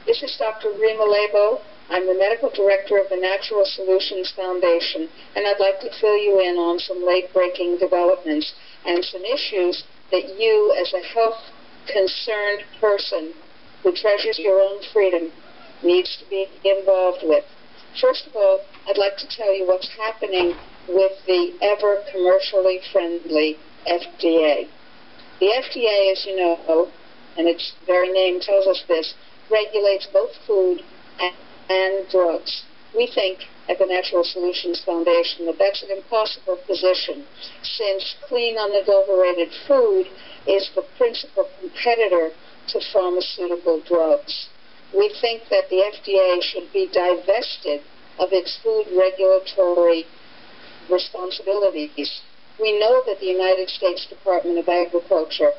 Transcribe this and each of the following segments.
This is Dr. Rima Laibow. I'm the Medical Director of the Natural Solutions Foundation, and I'd like to fill you in on some late-breaking developments and some issues that you, as a health-concerned person who treasures your own freedom, needs to be involved with. First of all, I'd like to tell you what's happening with the ever-commercially friendly FDA. The FDA, as you know, and its very name tells us this, regulates both food and drugs. We think at the Natural Solutions Foundation that that's an impossible position, since clean, unadulterated food is the principal competitor to pharmaceutical drugs. We think that the FDA should be divested of its food regulatory responsibilities. We know that the United States Department of Agriculture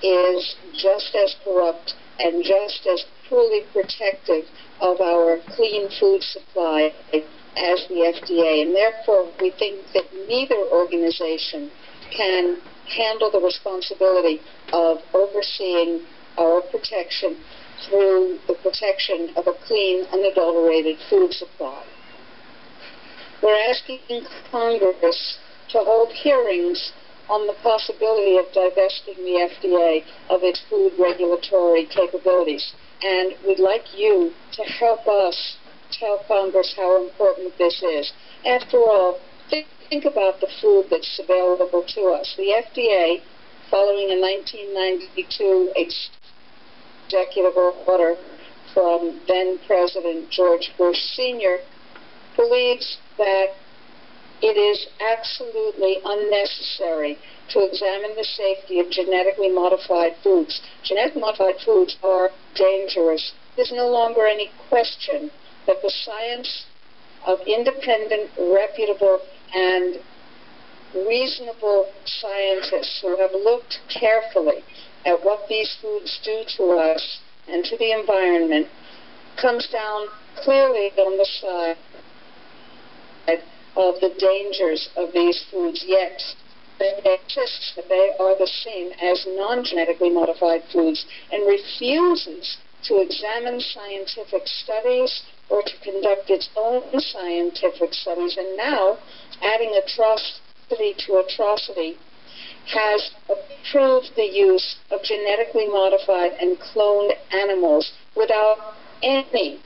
is just as corrupt and just as poorly protective of our clean food supply as the FDA, and therefore we think that neither organization can handle the responsibility of overseeing our protection through the protection of a clean, unadulterated food supply. We're asking Congress to hold hearings on the possibility of divesting the FDA of its food regulatory capabilities. And we'd like you to help us tell Congress how important this is. After all, think about the food that's available to us. The FDA, following a 1992 executive order from then-President George Bush Sr., believes that it is absolutely unnecessary to examine the safety of genetically modified foods. Genetically modified foods are dangerous. There's no longer any question that the science of independent, reputable, and reasonable scientists who have looked carefully at what these foods do to us and to the environment comes down clearly on the side of the dangers of these foods, yet it insists that they are the same as non-genetically modified foods and refuses to examine scientific studies or to conduct its own scientific studies, and now, adding atrocity to atrocity, has approved the use of genetically modified and cloned animals without any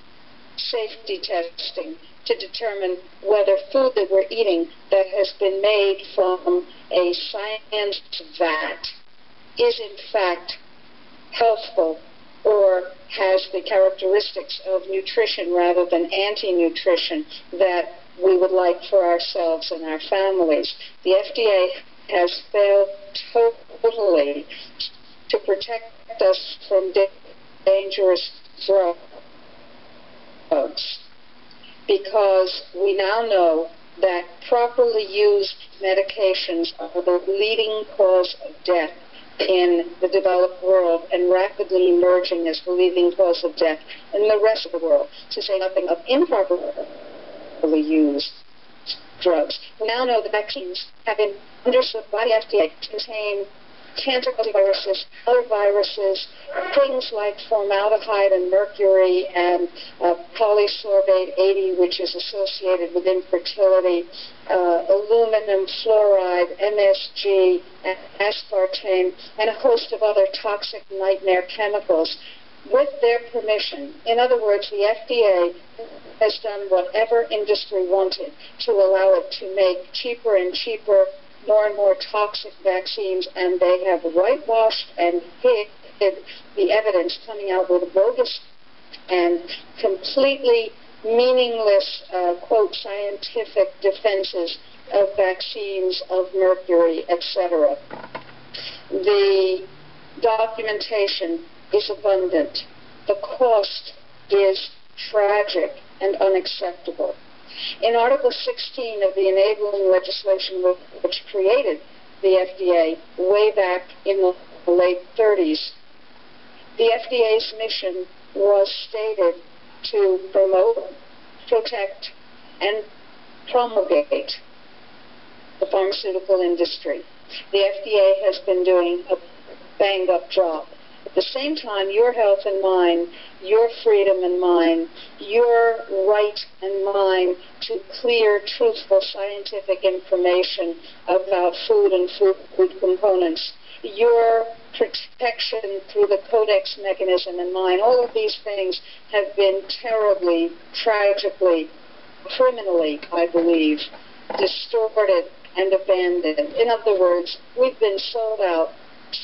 safety testing to determine whether food that we're eating that has been made from a science vat is in fact healthful or has the characteristics of nutrition rather than anti-nutrition that we would like for ourselves and our families. The FDA has failed totally to protect us from dangerous drugs, because we now know that properly used medications are the leading cause of death in the developed world and rapidly emerging as the leading cause of death in the rest of the world, to say nothing of improperly used drugs. We now know that vaccines have been understood by the FDA to contain cancer-causing viruses, other viruses, things like formaldehyde and mercury and polysorbate 80, which is associated with infertility, aluminum fluoride, MSG, and aspartame, and a host of other toxic nightmare chemicals with their permission. In other words, the FDA has done whatever industry wanted to allow it to make cheaper and cheaper, more and more toxic vaccines, and they have whitewashed and hid the evidence, coming out with bogus and completely meaningless, quote, scientific defenses of vaccines, of mercury, etc. The documentation is abundant. The cost is tragic and unacceptable. In Article 16 of the enabling legislation which created the FDA way back in the late 30s, the FDA's mission was stated to promote, protect, and promulgate the pharmaceutical industry. The FDA has been doing a banged-up job. At the same time, your health and mine, your freedom and mine, your right and mine to clear, truthful, scientific information about food and food components, your protection through the codex mechanism and mine. All of these things have been terribly, tragically, criminally, I believe, distorted and abandoned. In other words, we've been sold out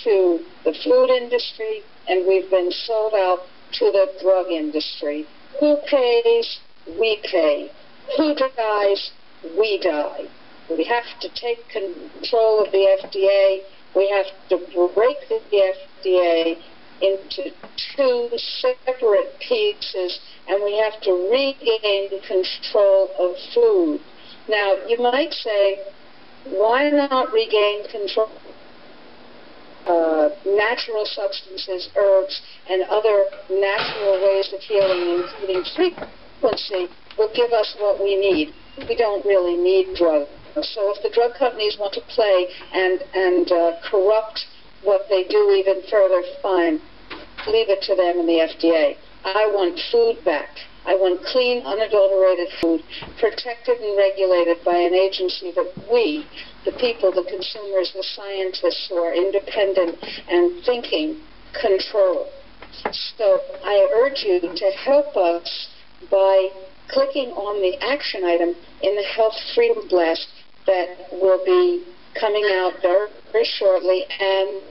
to the food industry, and we've been sold out to the drug industry. Who pays? We pay. Who dies? We die. We have to take control of the FDA. We have to break the FDA into two separate pieces, and we have to regain control of food. Now, you might say, why not regain control? Natural substances, herbs, and other natural ways of healing, including frequency, will give us what we need. We don't really need drugs. So if the drug companies want to play and corrupt what they do even further, fine. Leave it to them and the FDA. I want food back. I want clean, unadulterated food, protected and regulated by an agency that we, the people, the consumers, the scientists who are independent and thinking, control. So I urge you to help us by clicking on the action item in the Health Freedom Blast that will be coming out very, very shortly, and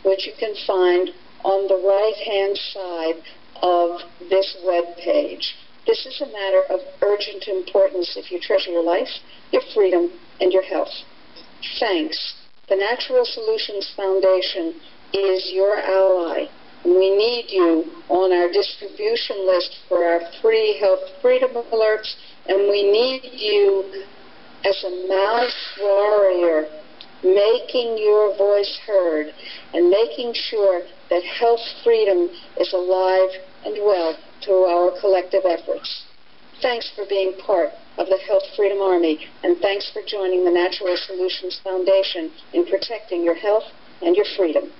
which you can find on the right-hand side of this web page. This is a matter of urgent importance if you treasure your life, your freedom, and your health. Thanks. The Natural Solutions Foundation is your ally. We need you on our distribution list for our free health freedom alerts, and we need you as a mouse warrior, making your voice heard and making sure that health freedom is alive and well through our collective efforts. Thanks for being part of the Health Freedom Army, and thanks for joining the Natural Solutions Foundation in protecting your health and your freedom.